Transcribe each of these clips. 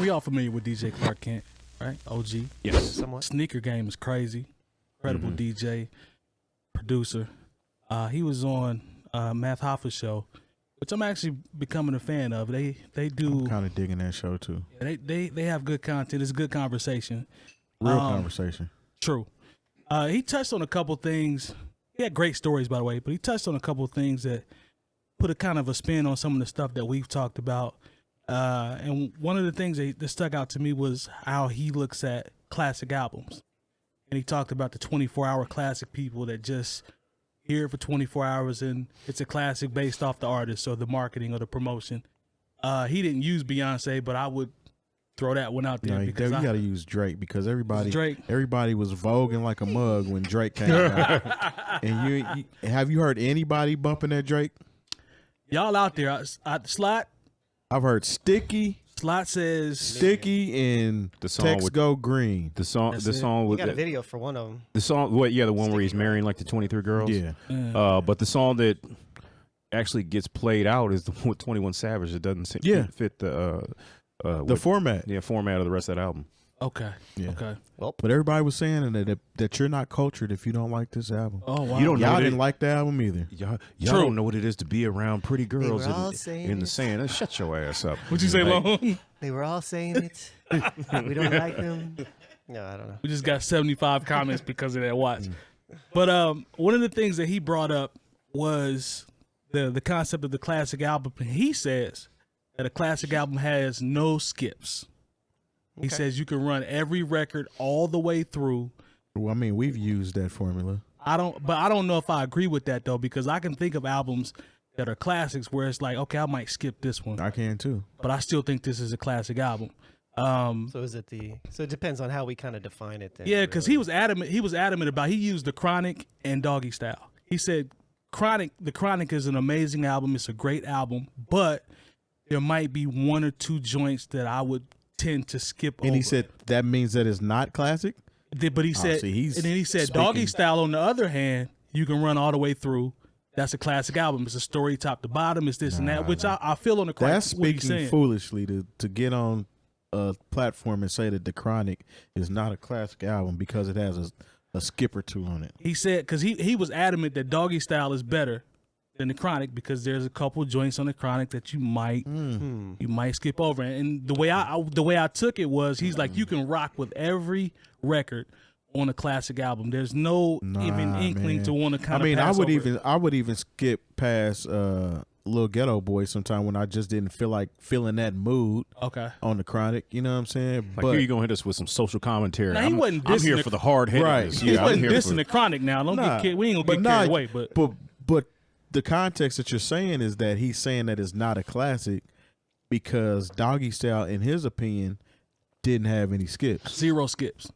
We all familiar with DJ Clark Kent, right? OG. Yes. Somewhat. Sneaker game is crazy. Incredible DJ, producer. He was on Math Hoffa's show, which I'm actually becoming a fan of. They do kind of digging that show too. They have good content. It's a good conversation. Real conversation. True. He touched on a couple things. He had great stories, by the way, but he touched on a couple of things that put a kind of a spin on some of the stuff that we've talked about. And one of the things that stuck out to me was how he looks at classic albums. And he talked about the 24-hour classic people that just hear it for 24 hours and it's a classic based off the artist or the marketing or the promotion. He didn't use Beyonce, but I would throw that one out there. No, because you got to use Drake because everybody was voguing like a mug when Drake came out. And have you heard anybody bumping that Drake? Y'all out there, Slot. I've heard Sticky. Slot says Sticky and the song Text with, Go Green. The song We with got a video for one of them. the song. What? Yeah, the one where he's marrying like the 23 girls. Yeah. But the song that actually gets played out is the one with 21 Savage. It doesn't fit the format. Yeah, format of the rest of that album. okay. Yeah. Okay. Well, But everybody was saying that you're not cultured if you don't like this album. Oh wow. You don't know Y'all what didn't it- like the album either. Y'all True. don't know what it is to be around pretty girls were all in saying the it. sand. Shut your ass up. What'd you say, Long? they were all saying it. We don't like them. No, I don't know. We just got 75 comments because of that watch. But one of the things that he brought up was the concept of the classic album. He says that a classic album has no skips. He says you can run every record all the way through. Well, I mean, we've used that formula. I don't know if I agree with that though, because I can think of albums that are classics where it's like, okay, I might skip this one, I can too. but I still think this is a classic album. So is it So it depends on how we kind of define it. Then, Yeah, because really. he was adamant about, he used the Chronic and Doggy Style. He said the Chronic is an amazing album. It's a great album, but there might be one or two joints that I would tend to skip over. And he said that means that it's not classic. But he said, see, he's and then he said, speaking- Doggy Style, on the other hand, you can run all the way through. That's a classic album. It's a story top to bottom. It's this and that, which I feel on the Chronic. That's what he's speaking saying. foolishly to get on a platform and say that the Chronic is not a classic album because it has a skip or two on it. He said, because he was adamant that Doggy Style is better than the Chronic because there's a couple joints on the Chronic that you might skip over. And the way I took it was, he's like, you can rock with every record on a classic album. There's no even inkling man. to want to kind of. I mean, pass over it. I would even skip past Lil Ghetto Boy sometime when I just didn't feel like feeling that mood. Okay. On the Chronic, you know what I'm saying? Like, here you gonna hit us with some social commentary. Now, he wasn't I'm dissing here the- for the hard headedness. Right. He Yeah, I'm wasn't here dissing for the Chronic now. Don't get carried, we ain't gonna get carried away. But the context that you're saying is that he's saying that it's not a classic because Doggy Style, in his opinion, didn't have any skips. Zero skips.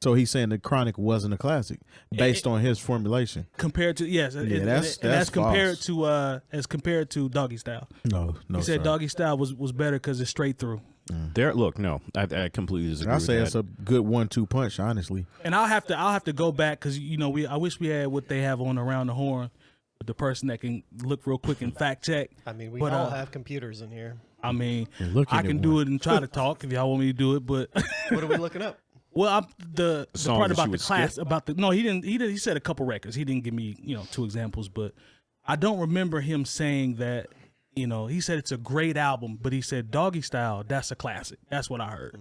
So he's saying the Chronic wasn't a classic based on his formulation. Compared to that's compared false. to as compared to Doggy Style. No. He said sir. Doggy Style was better because it's straight through. I completely disagree. I with say that. it's a good 1-2 punch, honestly. And I'll have to go back because I wish we had what they have on Around the Horn, with the person that can look real quick and fact check. I mean, we But, all have computers in here. I mean, You're looking I at can one. do it and try to talk if y'all want me to do it, but What are we looking up? well, the songs part that about you the would class skip? about the no, he didn't. He said a couple records. He didn't give me 2 examples, but I don't remember him saying that. He said it's a great album, but he said Doggy Style, that's a classic. That's what I heard.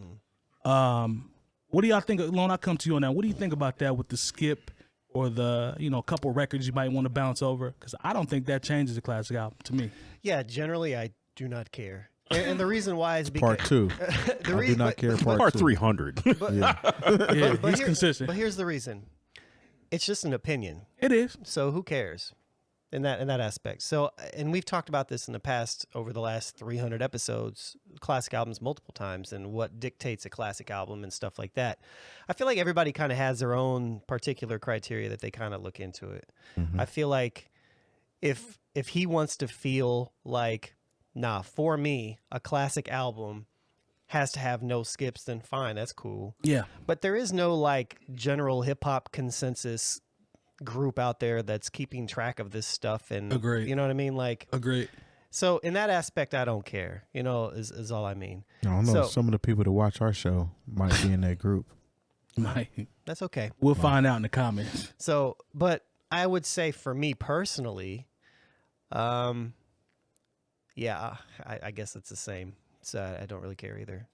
What do y'all think? Lone, I'll come to you on that. What do you think about that with the skip or the a couple records you might want to bounce over? Because I don't think that changes a classic album to me. Yeah, generally I do not care. And the reason why is because Part 2. the I do not care. Part Two. 300. Yeah, he's consistent. But here's the reason. It's just an opinion. It is. So who cares in that aspect? So, and we've talked about this in the past over the last 300 episodes, classic albums multiple times, and what dictates a classic album and stuff like that. I feel like everybody kind of has their own particular criteria that they kind of look into it. I feel like if he wants to feel like, nah, for me, a classic album has to have no skips, then fine, that's cool. Yeah. But there is no like general hip hop consensus group out there that's keeping track of this stuff. And Agreed. You know what I mean? Like, Agreed. So in that aspect, I don't care. You know, is all I mean. I don't know. So, Some of the people that watch our show might be in that group. that's okay. We'll find out in the comments. So, but I would say for me personally, yeah, I guess it's the same. So I don't really care either.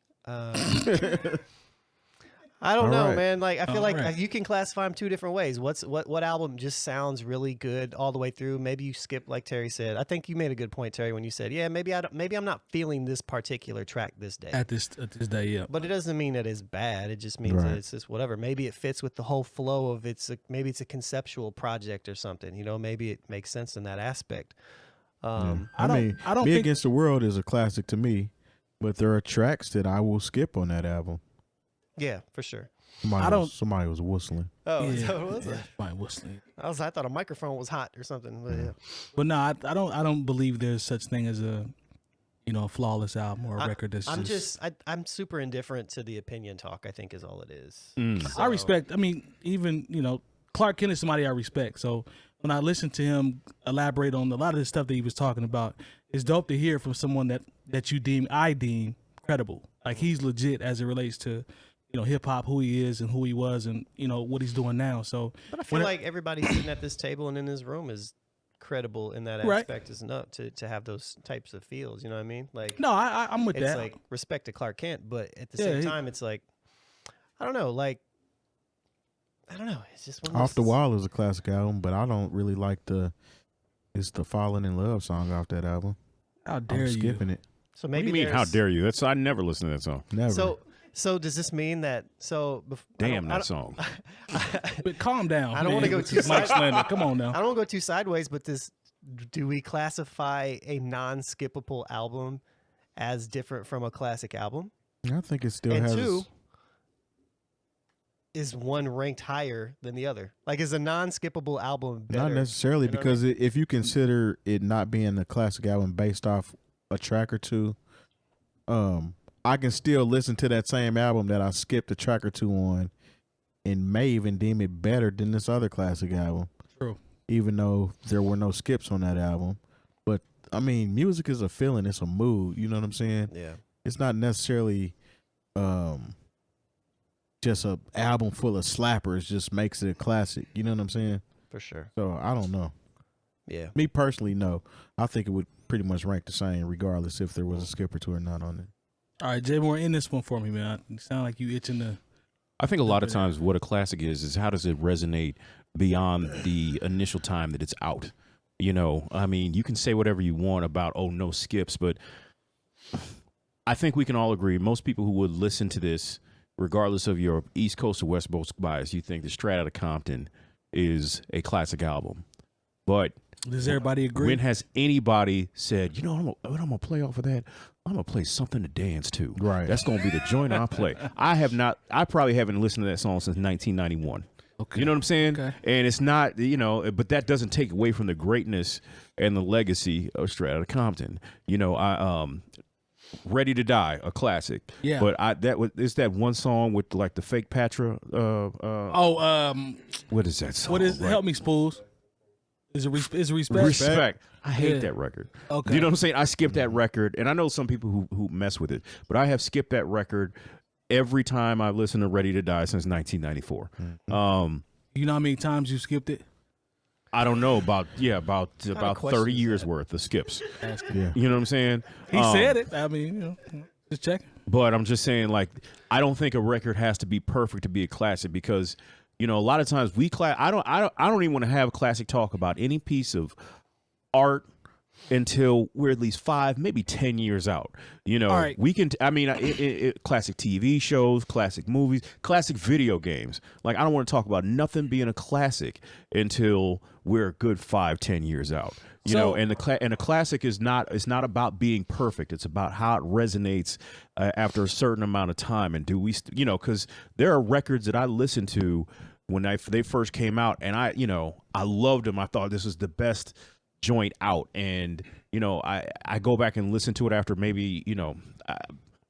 I don't know, right. man. Like I feel like right. you can classify them two different ways. What album just sounds really good all the way through? Maybe you skip, like Terry said. I think you made a good point, Terry, when you said, yeah, maybe I'm not feeling this particular track this day. At this day, yeah. But it doesn't mean that it's bad. It just means that it's just whatever. Maybe it fits with the whole flow of maybe it's a conceptual project or something. You know, maybe it makes sense in that aspect. I mean, I don't Me think Against the World is a classic to me, but there are tracks that I will skip on that album. Yeah, for sure. Somebody was whistling. Oh, yeah, is that what it was? yeah, fine, whistling. I thought a microphone was hot or something. But yeah. But no, I don't believe there's such thing as a flawless album or a record that's I'm super indifferent to the opinion talk, I think is all it is. I respect. I mean, even Clark Kent is somebody I respect. So when I listen to him elaborate on a lot of the stuff that he was talking about, it's dope to hear from someone that I deem credible. Like he's legit as it relates to hip hop, who he is and who he was, and what he's doing now. So, but I feel like everybody sitting at this table and in this room is credible in that aspect, is enough to have those types of feels. You know what I mean? Like, no, I'm with that. It's like respect to Clark Kent, but at the same time, it's like I don't know. Like I don't know. It's just one of Off the Wall is a classic album, but I don't really like it's the Falling in Love song off that album. How dare I'm skipping it. So What maybe do you mean? How dare you? I never listened to that song. Never. So does this mean that? Damn that song. But calm down. I don't want to go too Mike Slander. Come on now. I don't want to go too sideways, but do we classify a non-skippable album as different from a classic album? I think it still And has. two, is one ranked higher than the other? Like, is a non-skippable album better? Not necessarily, because if you consider it not being a classic album based off a track or two, I can still listen to that same album that I skipped a track or two on and may even deem it better than this other classic album. True. Even though there were no skips on that album. But, I mean, music is a feeling. It's a mood. You know what I'm saying? Yeah. It's not necessarily just an album full of slappers just makes it a classic. You know what I'm saying? For sure. So, I don't know. Yeah. Me personally, no. I think it would pretty much rank the same regardless if there was a skip or two or not on it. All right, Jay Moore, end this one for me, man. You sound like you itching to. I think a lot of times what a classic is how does it resonate beyond the initial time that it's out? I mean, you can say whatever you want about, no skips, but I think we can all agree, most people who would listen to this, regardless of your East Coast or West Coast bias, you think the Straight Outta Compton is a classic album. But does everybody agree? When has anybody said, what I'm going to play off of that? I'm going to play something to dance to. Right. That's going to be the joint I'll play. I probably haven't listened to that song since 1991. Okay. You know what I'm saying? Okay. And it's not, but that doesn't take away from the greatness and the legacy of Straight Outta Compton. Ready to Die, a classic. Yeah. But it's that one song with like the fake Patra. What is that song? What is? Right? Help me, Spools. Is it respect? Respect. I hate that record. Okay. You know what I'm saying? I skipped that record, and I know some people who mess with it, but I have skipped that record every time I've listened to Ready to Die since 1994. You know how many times you skipped it? I don't know, about 30 years that? worth of skips. Yeah. You know what I'm saying? He said it. I mean, just checking. But I'm just saying, like, I don't think a record has to be perfect to be a classic because, a lot of times I don't even want to have classic talk about any piece of art until we're at least 5, maybe 10 years out. All right. We can, classic TV shows, classic movies, classic video games. Like, I don't want to talk about nothing being a classic until we're a good 5-10 years out. And a classic is not, it's not about being perfect. It's about how it resonates after a certain amount of time. And do we, because there are records that I listened to when they first came out, and I loved them. I thought this was the best joint out, and I go back and listen to it after maybe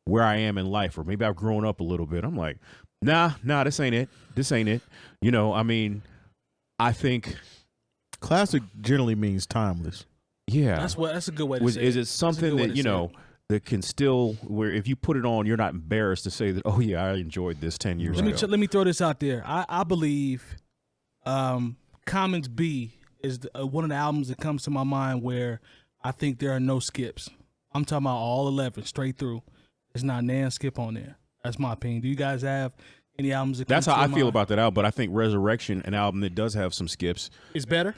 where I am in life, or maybe I've grown up a little bit. I'm like, nah, this ain't it. I mean, I think classic generally means timeless. Yeah, That's a good way to say Is it. it something that that can still, where if you put it on, you're not embarrassed to say that, oh yeah, I enjoyed this 10 years ago. Let me throw this out there. I believe Commons B is one of the albums that comes to my mind where I think there are no skips. I'm talking about all 11 straight through. There's not nan skip on there. That's my opinion. Do you guys have any albums that That's come how to I your feel mind? about that album, but I think Resurrection, an album that does have some skips, It's better?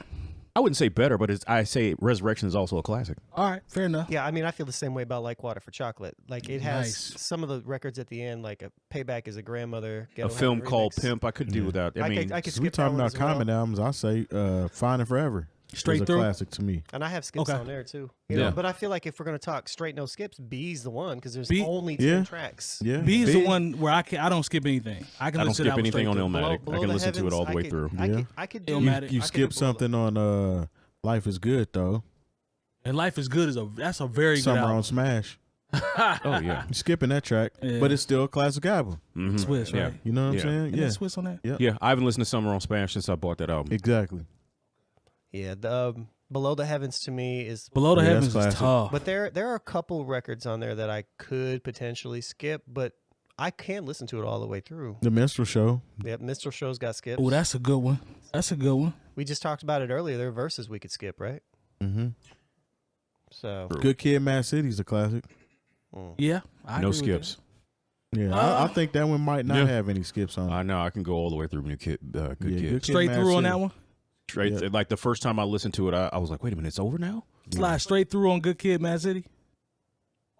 I wouldn't say better, but I say Resurrection is also a classic. All right, fair enough. Yeah, I mean, I feel the same way about Like Water for Chocolate. Like, it has Nice. some of the records at the end, like a Payback is a Grandmother. A Ghetto film Heaven called remix. Pimp, I could do without. I mean, I could So we skip that talking one about as well. common albums. I say Fine and Forever. Straight is a through? classic to me. And I have skips Okay. on there too. Yeah. You know, but I feel like if we're gonna talk straight no skips, B's the one because there's B- only 10 Yeah. tracks. Yeah, B is B. the one where I don't skip anything. I can I don't listen skip to that one anything straight on through. Illmatic. I can the listen to it Heavens, all the way through. I could do. Illmatic. You I could skip do Below. something on Life is Good though. And Life is Good that's a very Summer good album. on Smash. Oh yeah, You skipping that track, Yeah. but it's still a classic album. Mhm. Swiss, Yeah. right? You know what Yeah. I'm saying? Isn't Yeah, it Swiss on that? Yeah, I haven't listened to Summer on Smash since I bought that album. exactly. Yeah, the Below the Heavens to me is. Below the Yeah, Heavens that's is classic. tough. But there are a couple records on there that I could potentially skip, but I can't listen to it all the way through. The Minstrel Show. Yep, Minstrel Show's got skips. Oh, that's a good one. That's a good one. We just talked about it earlier. There are verses we could skip, right? Mm-hmm. So Good Kid, Mad City's a classic. Yeah. I No agree with skips. Yeah, I think that one might not Yeah. have any skips on it. I know I can go all the way through Good Kid. Yeah, Good Kid. that. Straight Mad through on City. that one? Straight, Yeah. like the first time I listened to it, I was like, wait a minute, it's over now? Slide straight through on Good Kid, Mad City?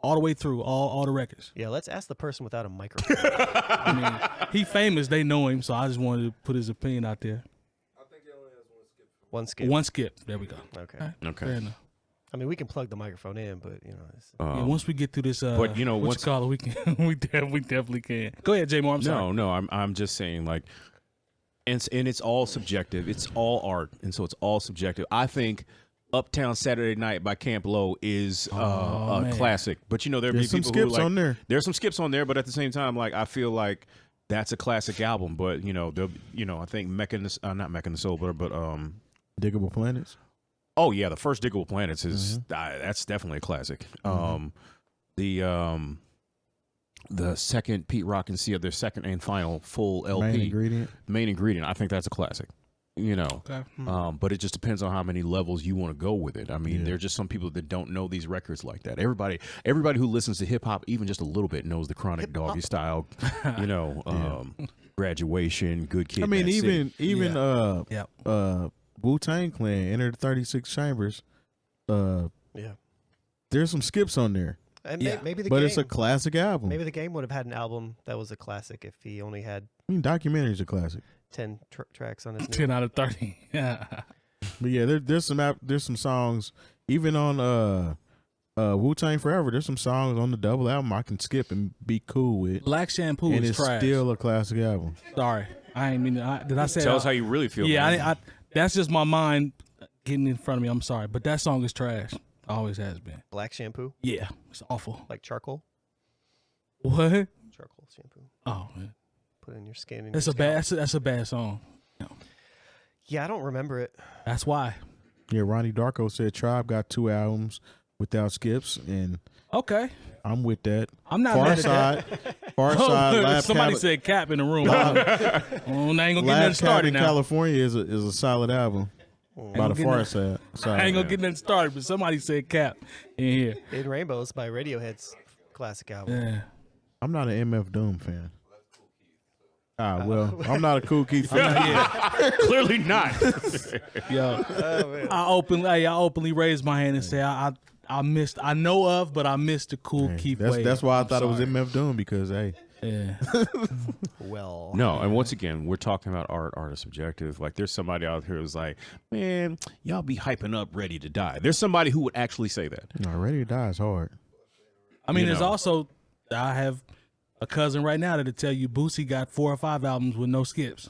All the way through, all the records. yeah, let's ask the person without a microphone. I mean, he famous, they know him, so I just wanted to put his opinion out there. One skip. One skip. There we go. Okay. All right, Okay. fair enough. I mean, we can plug the microphone in, but you know, it's, Yeah, once we get through this, but, you know, what once- you call it, we can, we definitely can. Go ahead, J Moore. I'm sorry. No, I'm just saying, like, and it's all subjective. It's all art, and so it's all subjective. I think Uptown Saturday Night by Camp Lo is a man. classic. But you know, there'd be There's some people who skips like, on there. There's some skips on there, but at the same time, like, I feel like that's a classic album. But you know, I think not Mecca the Soul, but Diggable Planets. oh yeah, the first Diggable Planets is that's definitely a classic. The second Pete Rock and Sia, their second and final full LP, Main Ingredient. I think that's a classic. You know, Okay. but it just depends on how many levels you want to go with it. I mean, there are just some people that don't know these records like that. Everybody who listens to hip hop, even just a little bit, knows the Chronic Doggy Style. You know, Graduation, Good Kid. I mean, Mad City. even Yeah. Wu-Tang Clan, Enter the 36 Chambers. yeah. There's some skips on there, And Yeah. maybe the but game, it's a classic album. maybe the game would have had an album that was a classic if he only had I mean, Documentary's a classic. 10 tracks on his. 10 out of 30. Yeah. But yeah, there's some songs even on Wu-Tang Forever. There's some songs on the double album I can skip and be cool with, Black Shampoo and is it's trash. still a classic album. Sorry. I ain't mean to, did I say Tell that? us how you really feel. Yeah, man. I that's just my mind getting in front of me. I'm sorry. But that song is trash. Always has been. Black shampoo, Yeah. It's awful. like charcoal. What? Charcoal shampoo. Oh, man. Put it in your skin. And That's your a bad scalp. that's a bad song. Yeah, I don't remember it. That's why. Yeah, Ronnie Darko said Tribe got 2 albums without skips, and Okay. I'm with that. I'm not Far mad at that. Side, Far Side, Lab Somebody Cali- said cap in the room. Oh, I ain't gonna get Lab nothing started Cali, now. California is a solid album by the getting Far that- Side. I ain't gonna get nothing started, but somebody said cap in here. In Rainbows by Radiohead's classic album. Yeah. I'm not an MF Doom fan. Well, I'm not a Kool Keith fan. Clearly not. Yo, I openly raised my hand and say I missed. I know of, but I missed the cool Keith wave. That's why I thought it was sorry. MF Doom because hey, Yeah. Well, No, and once again, we're talking about art. Art is subjective. Like, there's somebody out here who's like, man, y'all be hyping up Ready to Die. There's somebody who would actually say that. no, Ready to Die is hard. I mean, You there's know. also I have a cousin right now that'll tell you Boosie got 4 or 5 albums with no skips.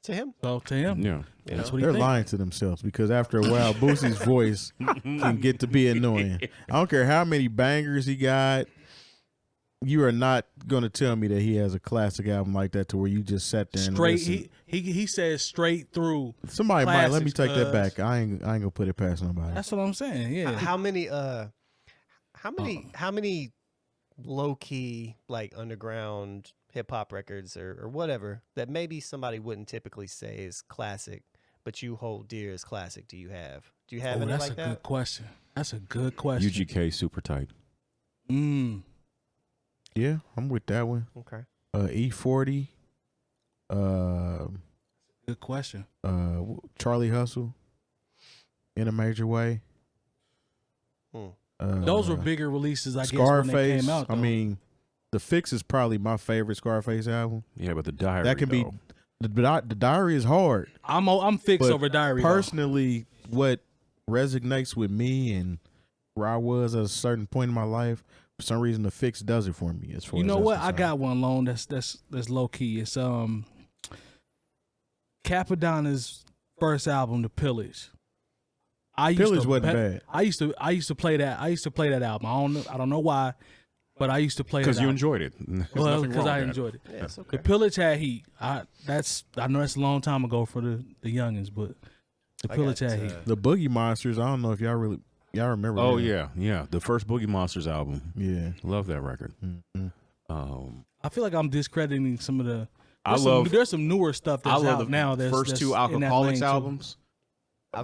to him, So to him, Yeah. that's what he They're thinks. lying to themselves because after a while, Boosie's voice can get to be annoying. I don't care how many bangers he got. you are not going to tell me that he has a classic album like that to where you just sat there and Straight. listened. He says straight through. Somebody might let me classics, take that back. I ain't gonna put it past nobody. That's what I'm saying. Yeah. How many low key like underground hip hop records or whatever that maybe somebody wouldn't typically say is classic, but you hold dear as classic? Do you have any that's like a that? good question. That's a good question. UGK super tight. Yeah, I'm with that one. Okay. E40. Good question. Charlie Hustle. In a Major Way. Those were bigger releases, I guess, when Scarface. they came out. I mean, The Fix is probably my favorite Scarface album. Yeah, but the Diary, That can be the Diary is hard. I'm fixed But over Diary. Personally, what resonates with me and where I was at a certain point in my life, for some reason, The Fix does it for me. As far You as know that's what? I concerned. got one loan that's low key. It's Capadonna's first album, The Pillage. Pillage wasn't bad. I used to play that. I used to play that album. I don't know why, but I used to play because that you album. enjoyed it. Well, because I enjoyed it. Yeah, it's okay. The Pillage had heat. I know that's a long time ago for the youngins, but the Pillage had heat. The Boogie Monsters. I don't know if y'all remember. Oh that. yeah, the first Boogie Monsters album. Yeah. Love that record. I feel like I'm discrediting some of the. There's some newer stuff that's I love out the now. first two Alcoholics albums.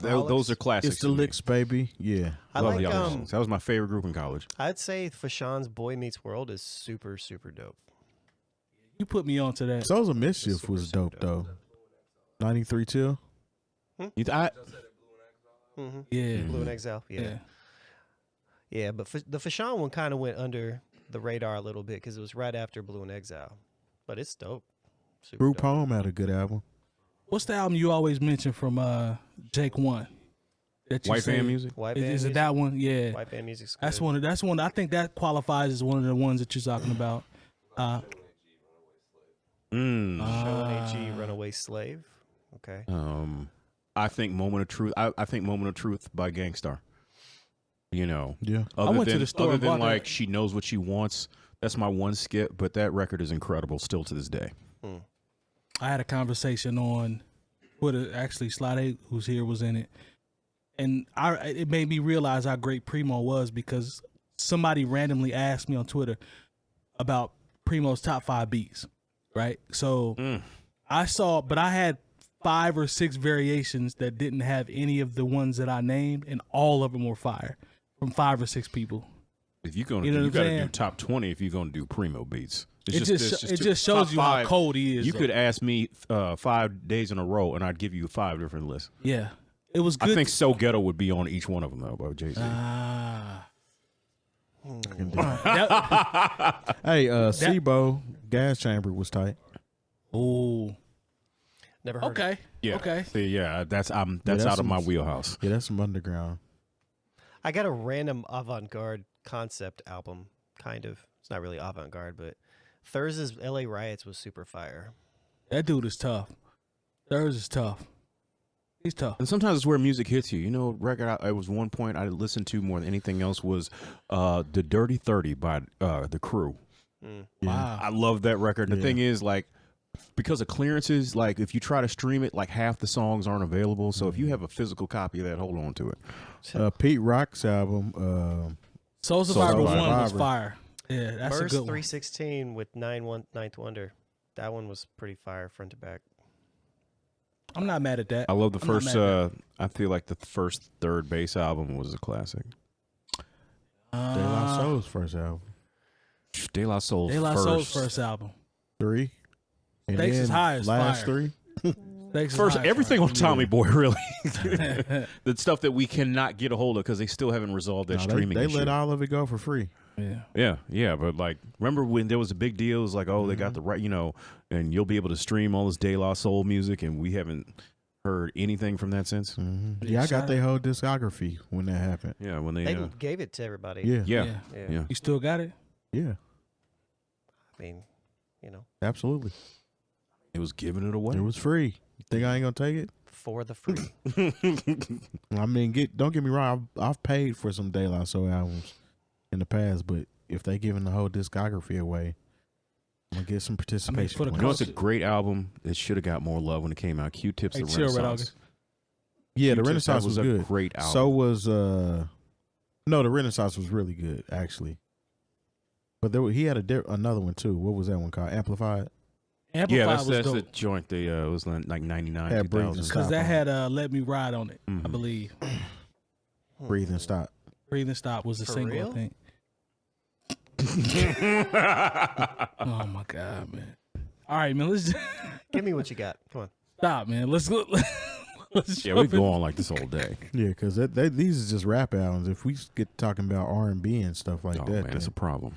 Those are classics. It's the to me. Licks, baby. Yeah. I Love like the Alcoholics. That was my favorite group in college. I'd say Fashawn's Boy Meets World is super super dope. You put me onto that. Souls of Mischief was dope though. 93 Till. Yeah. Blue and Exile. Yeah, but the Fashawn one kind of went under the radar a little bit because it was right after Blue and Exile, but it's dope. Super Group dope. Home had a good album. What's the album you always mention from Jake One? That you White say- Band Music. White Is, band is it music? that one? Yeah. White band music's good. That's one. I think that qualifies as one of the ones that you're talking about. Showing AG Runaway Slave. Okay. I think Moment of Truth. I think Moment of Truth by Gangstar. You know. Yeah. Other went to than, the store Other and than bought like that. She Knows What She Wants. That's my one skip, but that record is incredible still to this day. I had a conversation on Twitter. Actually, Slade, who's here, was in it, and it made me realize how great Primo was because somebody randomly asked me on Twitter about Primo's top 5 beats. Right, so I saw, but I had 5 or 6 variations that didn't have any of the ones that I named, and all of them were fire from 5 or 6 people. If you're gonna, You know you what I'm got to do saying? top 20. If you're gonna do Primo beats, It too- just shows top you how 5. cold he is. You though. could ask me 5 days in a row, and I'd give you 5 different lists. Yeah, it was good. I think So Ghetto would be on each one of them though, by Jay-Z. Hey, SIBO Gas Chamber was tight. Oh, Never heard. okay. Yeah. Okay. See, yeah, that's out that's of my some- wheelhouse. Yeah, that's some underground. I got a random avant-garde concept album, kind of. It's not really avant-garde, but Thurs's LA Riots was super fire. That dude is tough. Thurs is tough. He's tough. And sometimes it's where music hits you. You know, record it was one point I listened to more than anything else was the Dirty 30 by the Crew. Wow. I love that record. The Yeah. thing is, like, because of clearances, like if you try to stream it, like half the songs aren't available. So if you have a physical copy of that, hold on to it. Pete Rock's album. Soul Survivor 1 was Survivor. fire. Yeah, that's Verse a good one. 316 with Ninth Wonder. That one was pretty fire front to back. I'm not mad at that. I love the I'm not first. mad at I feel like the first Third Base album was a classic. De La Soul's first album. De La Soul's De La first. Soul's first album. 3. And Stakes is then high as last fire. 3. Stakes is First, high as everything fire. on Tommy Boy, really. The stuff that we cannot get a hold of because they still haven't resolved that No, streaming they issue. let all of it go for free. Yeah. Yeah, but like, remember when there was a big deal? It was like, oh, they got the right, you know, and you'll be able to stream all this De La Soul music, and we haven't heard anything from that since. Yeah, I got their whole discography when that happened. Yeah, when they, They gave it to everybody. Yeah. yeah, yeah. You still got it? Yeah, I mean, you know, absolutely. It was giving it away. It was free. You think I ain't gonna take it? for the free. I mean, don't get me wrong. I've paid for some De La Soul albums in the past, but if they giving the whole discography away, I'm gonna get some participation. for the You know, it's a great album. It should have got more love when it came out. Q-Tip's Hey, The chill, Red Renaissance. August. Yeah, the Q-Tips, Renaissance that was was a good. great album. So was no, the Renaissance was really good actually. But he had another one too. What was that one called? Amplified. Amplified Yeah, that's was the dope joint. It was like 99, Had Breathe and 2000. Stop because that on had "Let Me Ride" on it, I Mhm. believe. Breathe and Stop. "Breathe and Stop" was the For single, real? I think. Oh my god, man! All right, man. Let's Give me what you got. Come on. stop, man. Let's go. Let's Yeah, we jump in. go on like this all day. Yeah, because these is just rap albums. If we get talking about R&B and stuff like Oh that, man, it's a then problem.